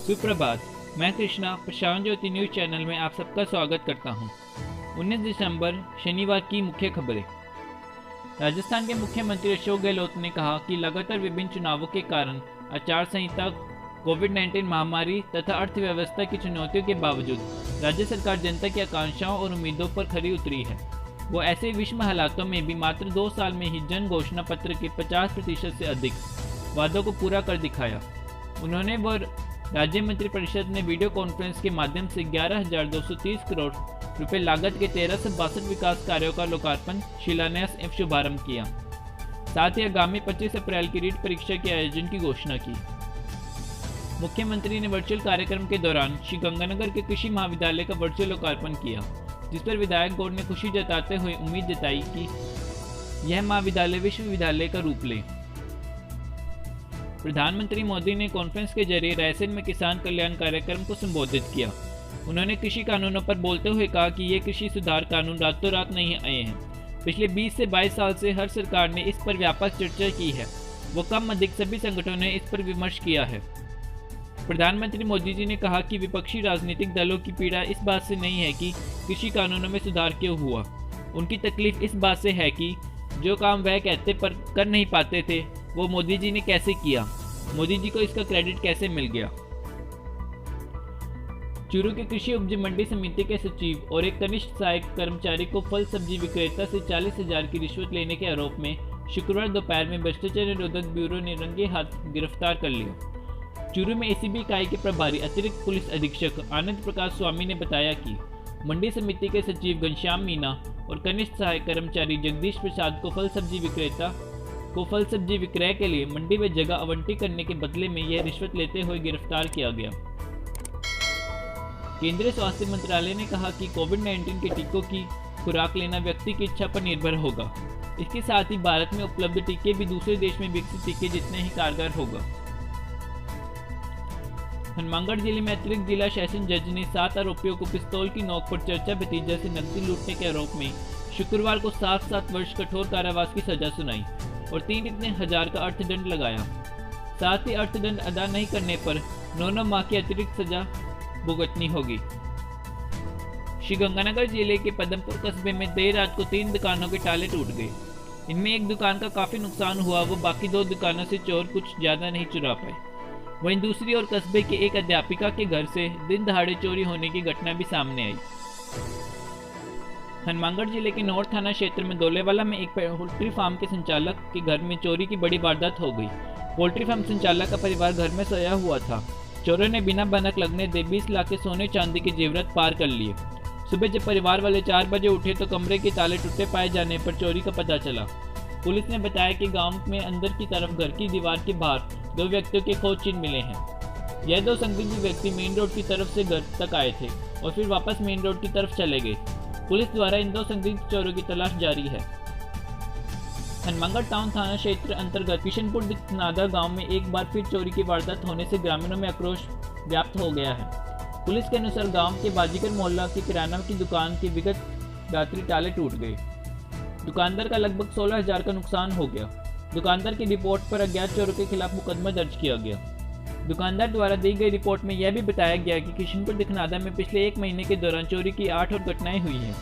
सुप्रभात। मैं कृष्णा प्रशांत ज्योति news channel में आप सबका स्वागत करता हूं। 19 दिसंबर शनिवार की मुख्य खबरें। राजस्थान के मुख्यमंत्री अशोक गहलोत ने कहा कि लगातार विभिन्न चुनावों के कारण आचार संहिता, कोविड-19 महामारी तथा अर्थव्यवस्था की चुनौतियों के बावजूद राज्य सरकार जनता की आकांक्षाओं और उम्मीदों पर खरी उतरी है। वो ऐसे विषम हालातों में भी मात्र 2 साल में ही जन घोषणा पत्र के 50% से अधिक वादों को पूरा कर दिखाया। उन्होंने व राज्य मंत्रिपरिषद ने वीडियो कॉन्फ्रेंस के माध्यम से 11,230 करोड़ रुपए लागत के 1362 विकास कार्यों का लोकार्पण, शिलान्यास एवं शुभारंभ किया। साथ ही आगामी 25 अप्रैल की रीट परीक्षा के आयोजन की घोषणा की। मुख्यमंत्री ने वर्चुअल कार्यक्रम के दौरान श्री गंगानगर के कृषि महाविद्यालय का वर्चुअल लोकार्पण किया, जिस पर विधायक गौड़ ने खुशी जताते हुए उम्मीद जताई कि यह महाविद्यालय विश्वविद्यालय का रूप ले। प्रधानमंत्री मोदी ने कॉन्फ्रेंस के जरिए रायसेन में किसान कल्याण कार्यक्रम को संबोधित किया। उन्होंने कृषि कानूनों पर बोलते हुए कहा कि ये कृषि सुधार कानून रातों रात नहीं आए हैं। पिछले 20 से 22 साल से हर सरकार ने इस पर व्यापक चर्चा की है। वो कम अधिक सभी संगठनों ने इस पर विमर्श किया है। प्रधानमंत्री मोदी जी ने कहा कि विपक्षी राजनीतिक दलों की पीड़ा इस बात से नहीं है कि कृषि कानूनों में सुधार क्यों हुआ। उनकी तकलीफ इस बात से है कि जो काम वह कहते पर कर नहीं पाते थे, वो मोदी जी ने कैसे किया, मोदी जी को इसका क्रेडिट कैसे मिल गया। चूरू के कृषि उपज मंडी समिति के सचिव और एक कनिष्ठ सहायक कर्मचारी को फल सब्जी विक्रेता से 40,000 की रिश्वत लेने के आरोप में शुक्रवार दोपहर में भ्रष्टाचार निरोधक ब्यूरो ने रंगे हाथ गिरफ्तार कर लिया। चूरू में एसीबी इकाई के प्रभारी अतिरिक्त पुलिस अधीक्षक आनंद प्रकाश स्वामी ने बताया कि मंडी समिति के सचिव घनश्याम मीना और कनिष्ठ सहायक कर्मचारी जगदीश प्रसाद को फल सब्जी विक्रेता को फल सब्जी विक्रय के लिए मंडी में जगह आवंटित करने के बदले में यह रिश्वत लेते हुए गिरफ्तार किया गया। केंद्रीय स्वास्थ्य मंत्रालय ने कहा कि कोविड-19 के टीकों की खुराक लेना व्यक्ति की इच्छा पर निर्भर होगा। इसके साथ ही भारत में उपलब्ध टीके भी दूसरे देश में विकसित टीके जितने ही कारगर होगा। हनुमानगढ़ जिले में अतिरिक्त जिला सेशन जज ने 7 आरोपियों को पिस्तौल की नोक पर चर्चा भतीजा से नकदी लूटने के आरोप में शुक्रवार को 7 वर्ष कठोर कारावास की सजा सुनाई और 3,000 का अर्थदंड लगाया। साथ ही अर्थदंड अदा नहीं करने पर 9 माह की अतिरिक्त सजा भुगतनी होगी। श्रीगंगानगर जिले के पदमपुर कस्बे में देर रात को 3 दुकानों के ताले टूट गए। इनमें एक दुकान का काफी नुकसान हुआ, वो बाकी 2 दुकानों से चोर कुछ ज्यादा नहीं चुरा पाए। वहीं दूसरी ओर कस्बे के एक अध्यापिका के घर से दिन दहाड़े चोरी होने की घटना भी सामने आई। हनुमानगढ़ जिले के नौर थाना क्षेत्र में दोलेवाला में एक पोल्ट्री फार्म के संचालक के घर में चोरी की बड़ी वारदात हो गई। पोल्ट्री फार्म संचालक का परिवार घर में सोया हुआ था। चोरों ने बिना भनक लगने दे 20 लाख के सोने चांदी के जेवरात पार कर लिए। सुबह जब परिवार वाले 4 बजे उठे तो कमरे के ताले टूटे पाए जाने पर चोरी का पता चला। पुलिस ने बताया कि गांव में अंदर की तरफ घर की दीवार के बाहर 2 व्यक्तियों के खोज चिन्ह मिले हैं। यह 2 संदिग्ध व्यक्ति मेन रोड की तरफ से घर तक आए थे और फिर वापस मेन रोड की तरफ चले गए। पुलिस द्वारा इन 2 संदिग्ध चोरों की तलाश जारी है। हनुमानगढ़ टाउन थाना क्षेत्र अंतर्गत किशनपुर दिखनादा गांव में एक बार फिर चोरी की वारदात होने से ग्रामीणों में आक्रोश व्याप्त हो गया है। पुलिस के अनुसार गांव के बाजीगर मोहल्ला की किराना की दुकान के विगत रात्रि ताले टूट गए। दुकानदार का लगभग 16,000 का नुकसान हो गया। दुकानदार की रिपोर्ट पर अज्ञात चोरों के खिलाफ मुकदमा दर्ज किया गया। दुकानदार द्वारा दी गई रिपोर्ट में यह भी बताया गया कि किशनपुर दिखनादा में पिछले 1 महीने के दौरान चोरी की 8 और घटनाएं हुई हैं।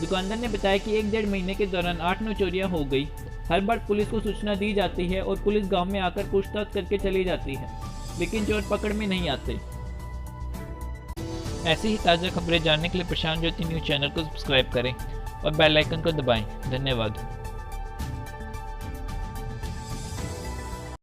दुकानदार ने बताया कि 1-1.5 महीने के दौरान 8-9 चोरियां हो गई। हर बार पुलिस को सूचना दी जाती है और पुलिस गांव में आकर पूछताछ करके चली जाती है, लेकिन चोर पकड़ में नहीं आते। ऐसी ही ताज़ा खबरें जानने के लिए प्रशांत ज्योति न्यूज चैनल को सब्सक्राइब करें और बेल आइकन को दबाएं। धन्यवाद।